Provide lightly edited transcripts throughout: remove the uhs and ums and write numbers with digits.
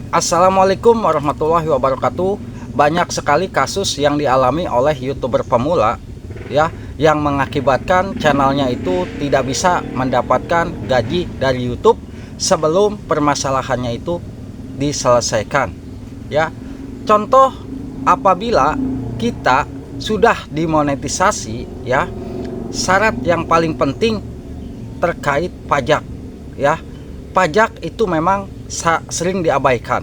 Assalamualaikum warahmatullahi wabarakatuh. Banyak sekali kasus yang dialami oleh YouTuber pemula ya, yang mengakibatkan channelnya itu tidak bisa mendapatkan gaji dari YouTube sebelum permasalahannya itu diselesaikan ya. Contoh, apabila kita sudah dimonetisasi ya, syarat yang paling penting terkait pajak ya. Pajak itu memang sering diabaikan.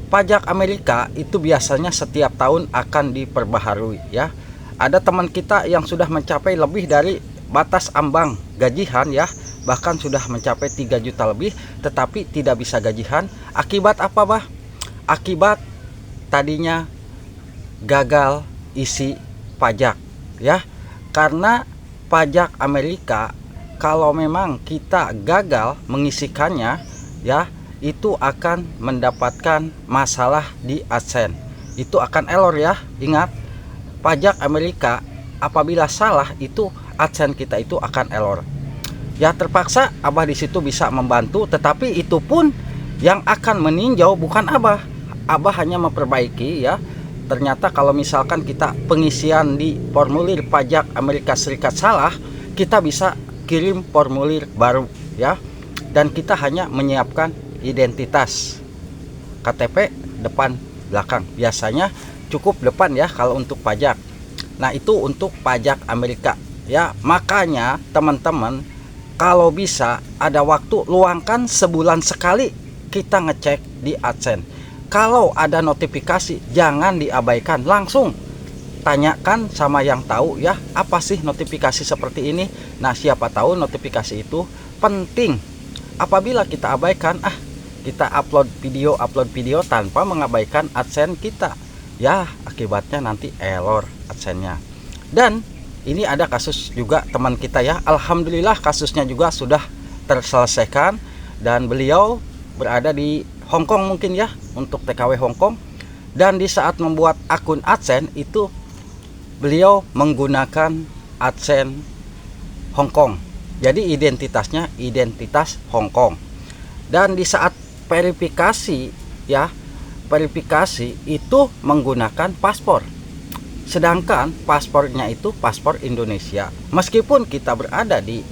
Pajak Amerika itu biasanya setiap tahun akan diperbaharui ya. Ada teman kita yang sudah mencapai lebih dari batas ambang gajian ya, bahkan sudah mencapai 3 juta lebih, tetapi tidak bisa gajian. Akibat apa, bah? Akibat tadinya gagal isi pajak ya. Karena pajak Amerika, kalau memang kita gagal mengisikannya ya, itu akan mendapatkan masalah di AdSense. Itu akan error ya. Ingat, pajak Amerika apabila salah itu AdSense kita itu akan error. Ya terpaksa Abah di situ bisa membantu, tetapi itu pun yang akan meninjau bukan Abah. Abah hanya memperbaiki ya. Ternyata kalau misalkan kita pengisian di formulir pajak Amerika Serikat salah, kita bisa kirim formulir baru ya, dan kita hanya menyiapkan identitas KTP depan belakang, biasanya cukup depan ya kalau untuk pajak. Nah itu untuk pajak Amerika ya. Makanya teman-teman kalau bisa ada waktu luangkan sebulan sekali kita ngecek di AdSense. Kalau ada notifikasi jangan diabaikan, langsung tanyakan sama yang tahu ya, apa sih notifikasi seperti ini. Nah siapa tahu notifikasi itu penting. Apabila kita abaikan, kita upload video tanpa mengabaikan AdSense kita ya, akibatnya nanti error AdSense-nya. Dan ini ada kasus juga teman kita ya, alhamdulillah kasusnya juga sudah terselesaikan, dan beliau berada di Hong Kong mungkin ya, untuk TKW Hong Kong. Dan di saat membuat akun AdSense itu beliau menggunakan AdSense Hong Kong. Jadi identitasnya identitas Hong Kong. Dan di saat verifikasi ya, verifikasi itu menggunakan paspor. Sedangkan paspornya itu paspor Indonesia. Meskipun kita berada di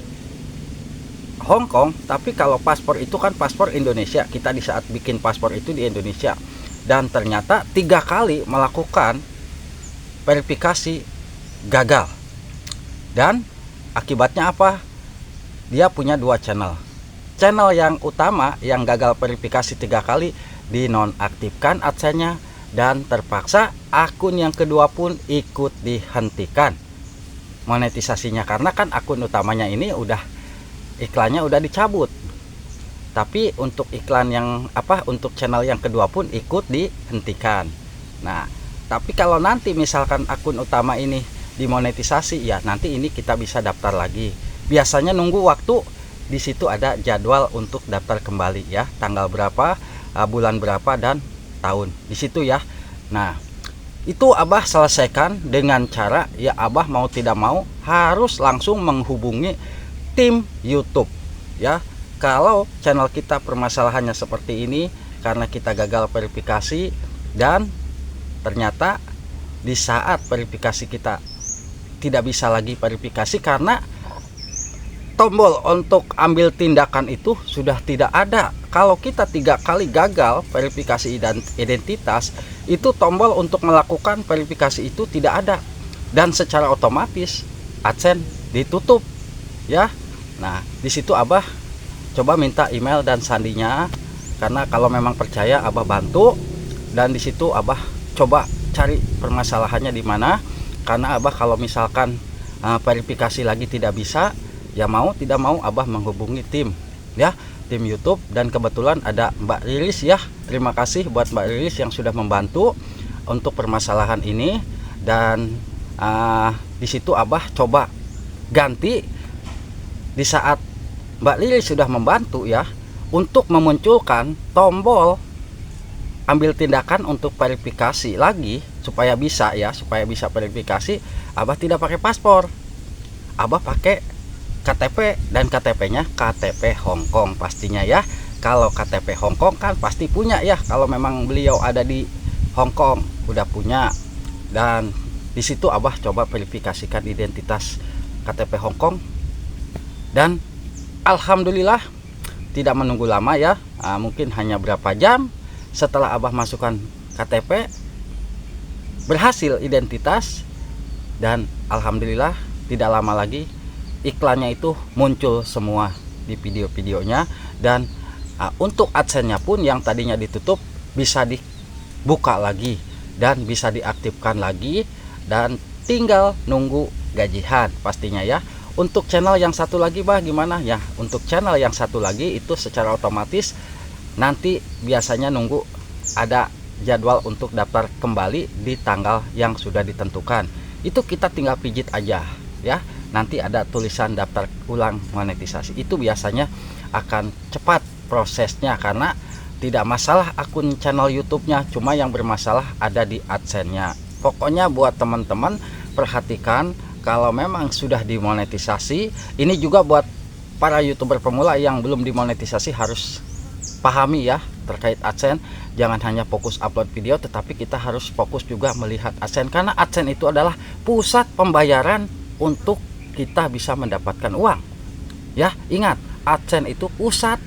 Hong Kong, tapi kalau paspor itu kan paspor Indonesia. Kita di saat bikin paspor itu di Indonesia. Dan ternyata 3 kali melakukan verifikasi gagal. Dan akibatnya apa? Dia punya 2 channel. Channel yang utama yang gagal verifikasi 3 kali dinonaktifkan AdSense-nya, dan terpaksa akun yang kedua pun ikut dihentikan monetisasinya, karena kan akun utamanya ini udah iklannya udah dicabut. Tapi untuk iklan yang untuk channel yang kedua pun ikut dihentikan. Nah, tapi kalau nanti misalkan akun utama ini dimonetisasi ya, nanti ini kita bisa daftar lagi. Biasanya nunggu waktu, di situ ada jadwal untuk daftar kembali ya, tanggal berapa, bulan berapa, dan tahun di situ ya. Nah, itu Abah selesaikan dengan cara ya, Abah mau tidak mau harus langsung menghubungi tim YouTube ya. Kalau channel kita permasalahannya seperti ini karena kita gagal verifikasi, dan ternyata di saat verifikasi kita tidak bisa lagi verifikasi karena tombol untuk ambil tindakan itu sudah tidak ada. Kalau kita 3 kali gagal verifikasi identitas, itu tombol untuk melakukan verifikasi itu tidak ada, dan secara otomatis AdSense ditutup ya. Nah di situ Abah coba minta email dan sandinya, karena kalau memang percaya Abah bantu. Dan di situ Abah coba cari permasalahannya di mana, karena Abah kalau misalkan verifikasi lagi tidak bisa ya, mau tidak mau Abah menghubungi tim ya, tim YouTube. Dan kebetulan ada Mbak Rilis ya, terima kasih buat Mbak Rilis yang sudah membantu untuk permasalahan ini. Dan di situ Abah coba ganti, di saat Mbak Lilis sudah membantu ya, untuk memunculkan tombol ambil tindakan untuk verifikasi lagi supaya bisa ya, supaya bisa verifikasi. Abah tidak pakai paspor, Abah pakai KTP, dan KTP-nya KTP Hong Kong pastinya ya. Kalau KTP Hong Kong kan pasti punya ya, kalau memang beliau ada di Hong Kong udah punya. Dan di situ Abah coba verifikasikan identitas KTP Hong Kong, dan alhamdulillah tidak menunggu lama ya, mungkin hanya berapa jam setelah Abah masukkan KTP berhasil identitas. Dan alhamdulillah tidak lama lagi iklannya itu muncul semua di video-videonya. Dan untuk AdSense-nya pun yang tadinya ditutup bisa dibuka lagi dan bisa diaktifkan lagi, dan tinggal nunggu gajian pastinya ya. Untuk channel yang satu lagi bah gimana ya? Untuk channel yang satu lagi itu secara otomatis nanti biasanya nunggu ada jadwal untuk daftar kembali di tanggal yang sudah ditentukan. Itu kita tinggal pijit aja ya, nanti ada tulisan daftar ulang monetisasi. Itu biasanya akan cepat prosesnya karena tidak masalah akun channel YouTube-nya, cuma yang bermasalah ada di AdSense-nya. Pokoknya buat teman-teman perhatikan, kalau memang sudah dimonetisasi, ini juga buat para YouTuber pemula yang belum dimonetisasi harus pahami ya terkait AdSense. Jangan hanya fokus upload video, tetapi kita harus fokus juga melihat AdSense, karena AdSense itu adalah pusat pembayaran untuk kita bisa mendapatkan uang ya. Ingat, AdSense itu pusat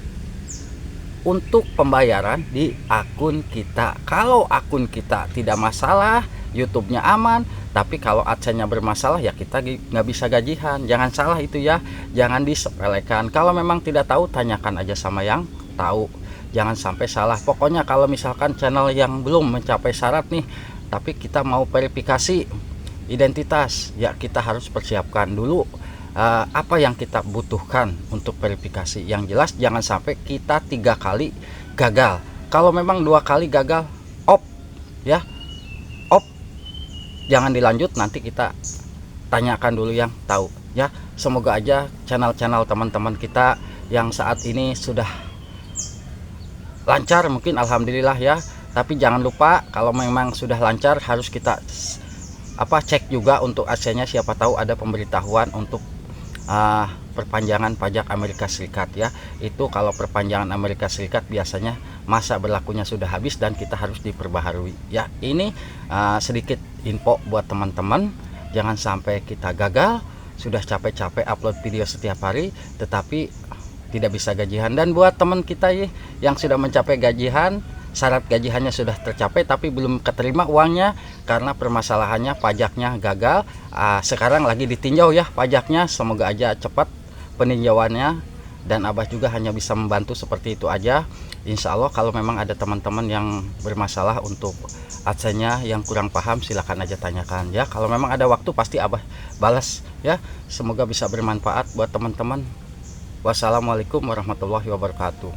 untuk pembayaran di akun kita. Kalau akun kita tidak masalah, YouTube-nya aman. Tapi kalau AdSense-nya bermasalah ya kita nggak bisa gajian. Jangan salah itu ya, jangan disepelekan. Kalau memang tidak tahu, tanyakan aja sama yang tahu, jangan sampai salah. Pokoknya kalau misalkan channel yang belum mencapai syarat nih, tapi kita mau verifikasi identitas, ya kita harus persiapkan dulu apa yang kita butuhkan untuk verifikasi. Yang jelas jangan sampai kita 3 kali gagal. Kalau memang 2 kali gagal, off ya, off, jangan dilanjut. Nanti kita tanyakan dulu yang tahu ya. Semoga aja channel-channel teman-teman kita yang saat ini sudah lancar, mungkin alhamdulillah ya. Tapi jangan lupa kalau memang sudah lancar harus kita cek juga untuk AdSense-nya, siapa tahu ada pemberitahuan untuk perpanjangan pajak Amerika Serikat ya. Itu kalau perpanjangan Amerika Serikat biasanya masa berlakunya sudah habis dan kita harus diperbaharui ya. Ini sedikit info buat teman-teman, jangan sampai kita gagal. Sudah capek-capek upload video setiap hari tetapi tidak bisa gajian. Dan buat teman kita yang sudah mencapai gajian, syarat gajiannya sudah tercapai tapi belum keterima uangnya karena permasalahannya pajaknya gagal. Sekarang lagi ditinjau ya pajaknya, semoga aja cepat peninjauannya, dan Abah juga hanya bisa membantu seperti itu aja. Insya Allah kalau memang ada teman-teman yang bermasalah untuk AdSense-nya yang kurang paham, silahkan aja tanyakan ya. Kalau memang ada waktu pasti Abah balas ya. Semoga bisa bermanfaat buat teman-teman. Wassalamualaikum warahmatullahi wabarakatuh.